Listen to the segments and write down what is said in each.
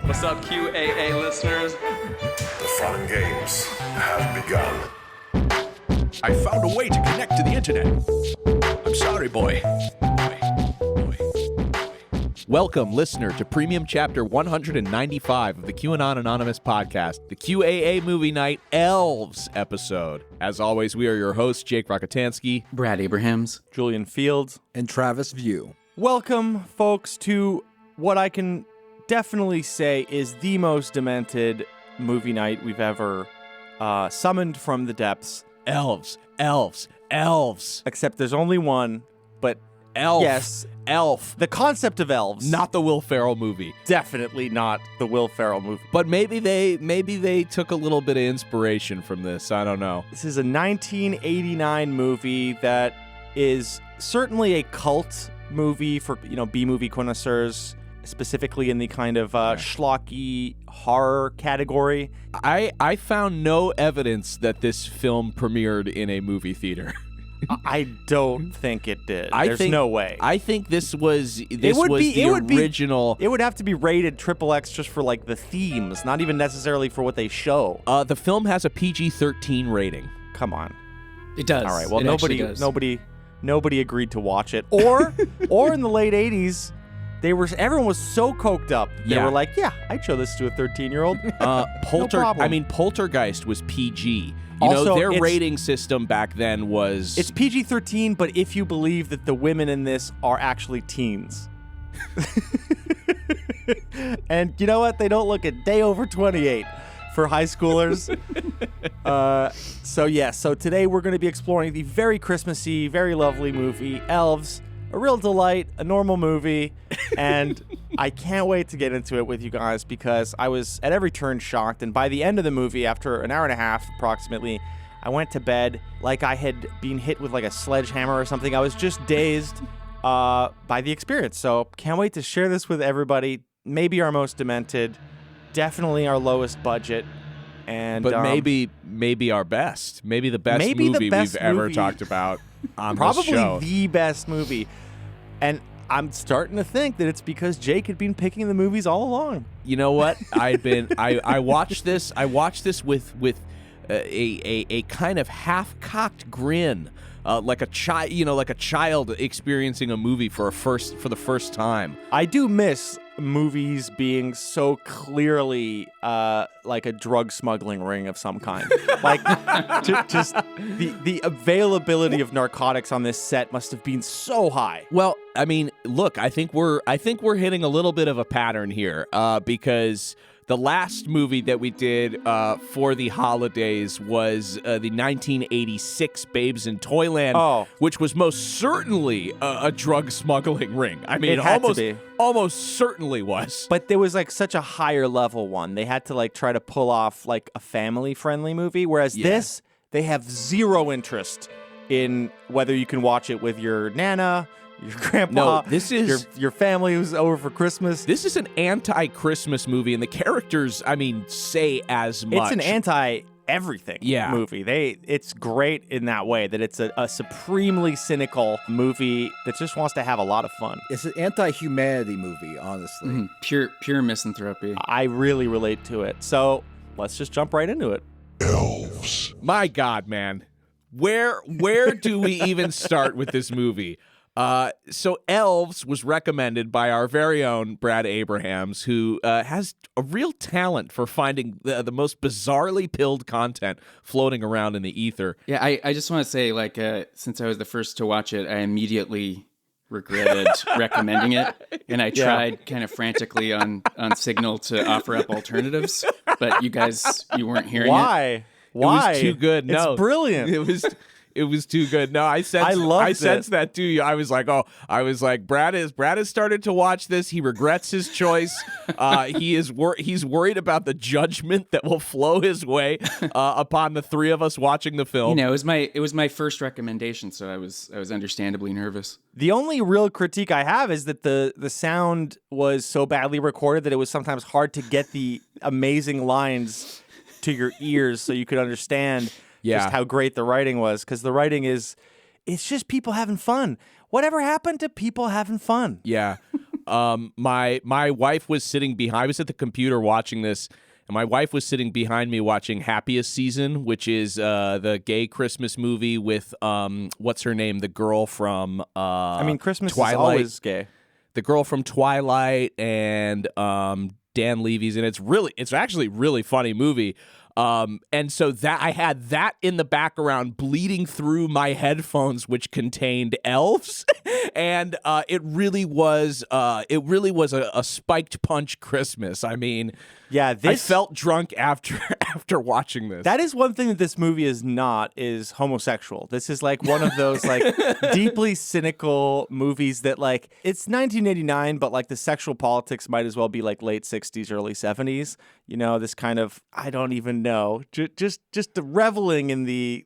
What's up, QAA listeners? The fun games have begun. I found a way to connect to the internet. I'm sorry, boy. Welcome, listener, to Premium Chapter 195 of the QAnon Anonymous podcast, the QAA Movie Night Elves episode. As always, we are your hosts, Jake Rockatansky, Brad Abrahams, Julian Fields, and Travis View. Welcome, folks, to what I can definitely say is the most demented movie night we've ever summoned from the depths. Elves, elves, elves. Except there's only one, but Elf. yes, Elf. the concept of elves. Not the Will Ferrell movie. Definitely not the Will Ferrell movie. But maybe they took a little bit of inspiration from this. I don't know. This is a 1989 movie that is certainly a cult movie for, B-movie connoisseurs, specifically in the kind of schlocky horror category. I found no evidence that this film premiered in a movie theater. I don't think it did. There's no way. I think this was the original. It would have to be rated XXX just for like the themes, not even necessarily for what they show. The film has a PG-13 rating. Come on. It does. All right. Well, It nobody agreed to watch it. Or in the late 80s, everyone was so coked up. They were like, "Yeah, I'd show this to a 13-year-old." No problem. Poltergeist was PG. Also, their rating system back then was... It's PG-13, but if you believe that the women in this are actually teens. And you know what? They don't look a day over 28 for high schoolers. So today we're going to be exploring the very Christmassy, very lovely movie, Elves. A real delight, a normal movie, and I can't wait to get into it with you guys because I was at every turn shocked, and by the end of the movie, after an hour and a half approximately, I went to bed like I had been hit with like a sledgehammer or something. I was just dazed by the experience, so can't wait to share this with everybody. Maybe our most demented, definitely our lowest budget, and but maybe our best, maybe the best movie we've ever talked about on this show. Probably the best movie. And I'm starting to think that it's because Jake had been picking the movies all along. You know what? I watched this with a kind of half-cocked grin, like a child experiencing a movie for the first time. I do miss movies being so clearly like a drug smuggling ring of some kind. Like just the availability of narcotics on this set must have been so high. Well, I mean, look, I think we're hitting a little bit of a pattern here because the last movie that we did for the holidays was the 1986 Babes in Toyland, which was most certainly a drug smuggling ring. I mean, almost certainly was. But there was like such a higher level one. They had to like try to pull off like a family-friendly movie, whereas this, they have zero interest in whether you can watch it with your nana, your grandpa, this is your family who's over for Christmas. This is an anti-Christmas movie, and the characters, say as much. It's an anti-everything movie. It's great in that way, that it's a supremely cynical movie that just wants to have a lot of fun. It's an anti-humanity movie, honestly. Mm-hmm. Pure misanthropy. I really relate to it. So let's just jump right into it. Elves. My God, man. Where do we even start with this movie? So Elves was recommended by our very own Brad Abrahams, who has a real talent for finding the most bizarrely pilled content floating around in the ether. Yeah, I just want to say, since I was the first to watch it, I immediately regretted recommending it, and I tried kind of frantically on Signal to offer up alternatives, but you weren't hearing it. Why? It was too good. No, it's brilliant. It was too good. No, I sensed that too. I was like, Brad has started to watch this. He regrets his choice. He's worried about the judgment that will flow his way upon the three of us watching the film. It was my first recommendation, so I was understandably nervous. The only real critique I have is that the sound was so badly recorded that it was sometimes hard to get the amazing lines to your ears so you could understand just how great the writing was, because the writing it's just people having fun. Whatever happened to people having fun? Yeah. My wife was sitting behind. I was at the computer watching this, and my wife was sitting behind me watching Happiest Season, which is the gay Christmas movie with what's her name, the girl from I mean, Christmas Twilight. is always gay. The girl from Twilight and Dan Levy's, and it's actually a really funny movie. And so that I had that in the background bleeding through my headphones, which contained Elves, and it really was a spiked punch Christmas. I mean, Yeah, I felt drunk after watching this. That is one thing that this movie is homosexual. This is like one of those like deeply cynical movies that like it's 1989, but like the sexual politics might as well be like late 60s, early 70s. You know, this kind of I don't even know, just the reveling in the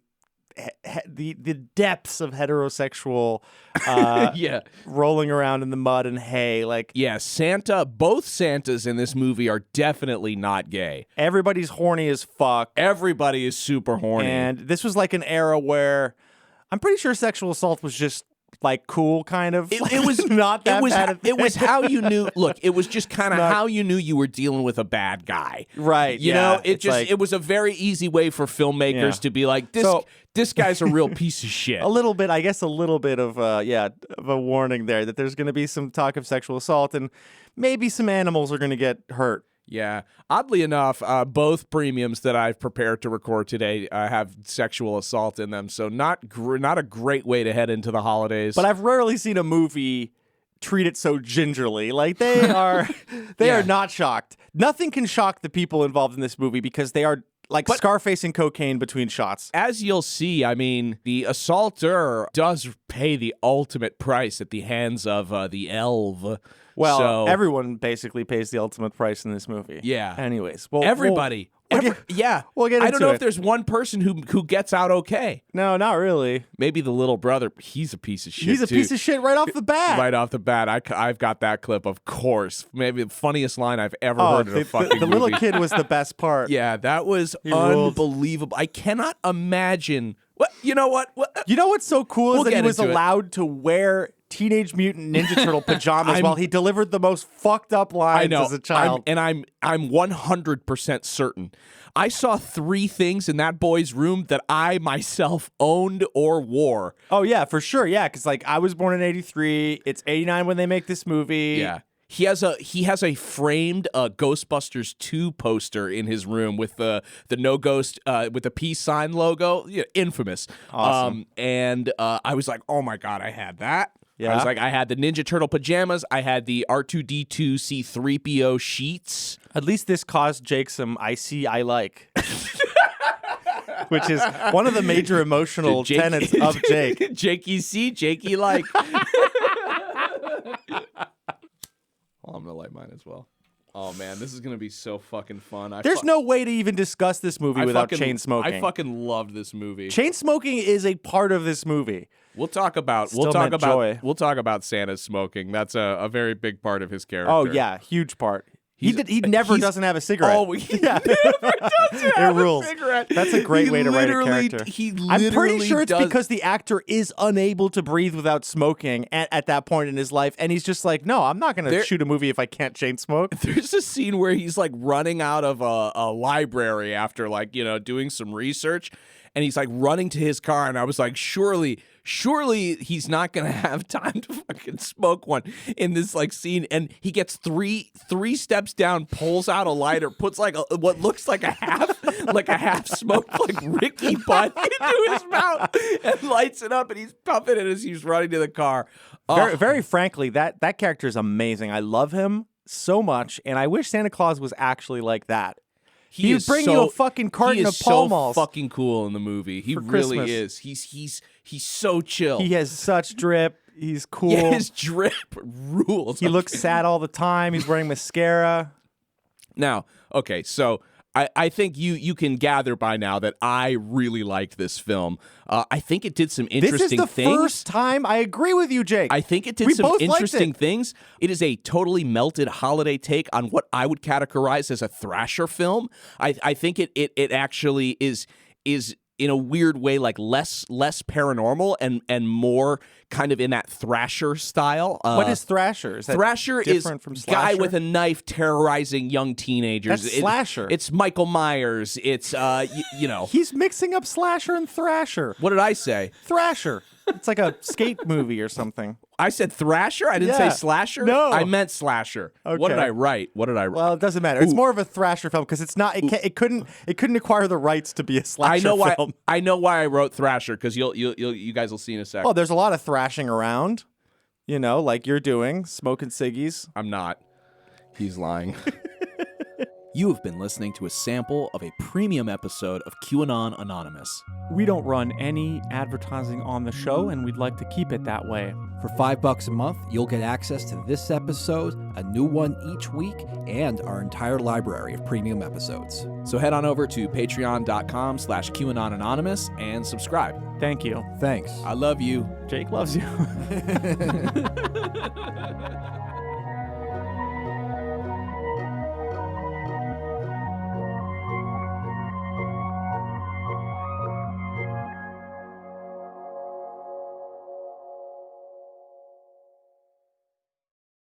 depths of heterosexual rolling around in the mud and hay. Like, yeah, both Santas in this movie are definitely not gay. everybody's horny as fuck. Everybody is super horny. And this was like an era where I'm pretty sure sexual assault was just like cool, kind of. It was not that bad. It was how you knew. Look, it was just kind of how you knew you were dealing with a bad guy, right? You know, it was a very easy way for filmmakers to be like, this guy's a real piece of shit. A little bit of a warning there that there's going to be some talk of sexual assault and maybe some animals are going to get hurt. Yeah. Oddly enough, both premiums that I've prepared to record today have sexual assault in them, so not a great way to head into the holidays. But I've rarely seen a movie treat it so gingerly. Like they are not shocked. Nothing can shock the people involved in this movie because they are like Scarface and cocaine between shots. As you'll see, I mean, the assaulter does pay the ultimate price at the hands of the elf. Well, so, everyone basically pays the ultimate price in this movie. Yeah. Anyways, everybody. We'll get I don't know into if there's one person who gets out okay. No, not really. Maybe the little brother. He's a piece of shit. He's a piece of shit right off the bat. Right off the bat, I've got that clip. Of course, maybe the funniest line I've ever heard in a fucking the little movie. kid was the best part. Yeah, that was ruled. unbelievable. I cannot imagine. What you know? What? You know what's so cool We'll is that he get was into it. allowed to wear Teenage Mutant Ninja Turtle pajamas while he delivered the most fucked up lines as a child. I'm 100% certain. I saw 3 things in that boy's room that I myself owned or wore. Oh yeah, for sure. Yeah, because like I was born in '83. It's '89 when they make this movie. Yeah. He has a framed Ghostbusters 2 poster in his room with the no ghost with the peace sign logo. Yeah, infamous. Awesome. And I was like, oh my God, I had that. Yeah. I was like, I had the Ninja Turtle pajamas. I had the R2D2 C3PO sheets. At least this caused Jake some I see, I like. Which is one of the major emotional tenets of Jake. Jakey see, Jakey like. Well, I'm going to light mine as well. Oh, man, this is going to be so fucking fun. There's no way to even discuss this movie without chain smoking. I fucking loved this movie. Chain smoking is a part of this movie. We'll talk about Santa's smoking. That's a very big part of his character. Oh yeah, huge part. He never doesn't have a cigarette. Oh, he never does have rules. a cigarette. That's a great way to write a character. I'm pretty sure it's does. because the actor is unable to breathe without smoking at that point in his life, and he's just like, no, I'm not going to shoot a movie if I can't chain smoke. There's a scene where he's like running out of a library after like, you know, doing some research, and he's like running to his car, and I was like, surely he's not gonna have time to fucking smoke one in this like scene. And he gets three steps down, pulls out a lighter, puts like what looks like a half smoked like Ricky butt into his mouth, and lights it up, and he's puffing it as he's running to the car. Very, very frankly, that character is amazing. I love him so much, and I wish Santa Claus was actually like that. He would bring you a fucking carton of Pall Malls. So fucking cool in the movie. He really is. He's so chill. He has such drip. He's cool. Yeah, his drip rules. He looks sad all the time. He's wearing mascara. Now, okay, so I think you can gather by now that I really liked this film. I think it did some interesting things. This is the first time I agree with you, Jake. I think it did some interesting things. It is a totally melted holiday take on what I would categorize as a thrasher film. I think it actually is in a weird way, like less paranormal and more kind of in that Thrasher style. What is Thrasher? Is that Thrasher different is from guy Slasher? with a knife terrorizing young teenagers. That's Slasher. It's Michael Myers. It's you know. He's mixing up Slasher and Thrasher. What did I say? Thrasher. It's like a skate movie or something. I said Thrasher. I didn't say Yeah. Slasher. No. I meant Slasher. What did Okay. I write? Well, it doesn't matter. It's more of a Thrasher film because it's not. It couldn't acquire the rights to be a slasher I know why. film. I know why I wrote Thrasher because you guys will see in a second. Oh, there's a lot of thrashing around. You know, like you're doing, smoking ciggies. I'm not. He's lying. You have been listening to a sample of a premium episode of QAnon Anonymous. We don't run any advertising on the show, and we'd like to keep it that way. For $5 a month, you'll get access to this episode, a new one each week, and our entire library of premium episodes. So head on over to patreon.com/QAnon Anonymous and subscribe. Thank you. Thanks. I love you. Jake loves you.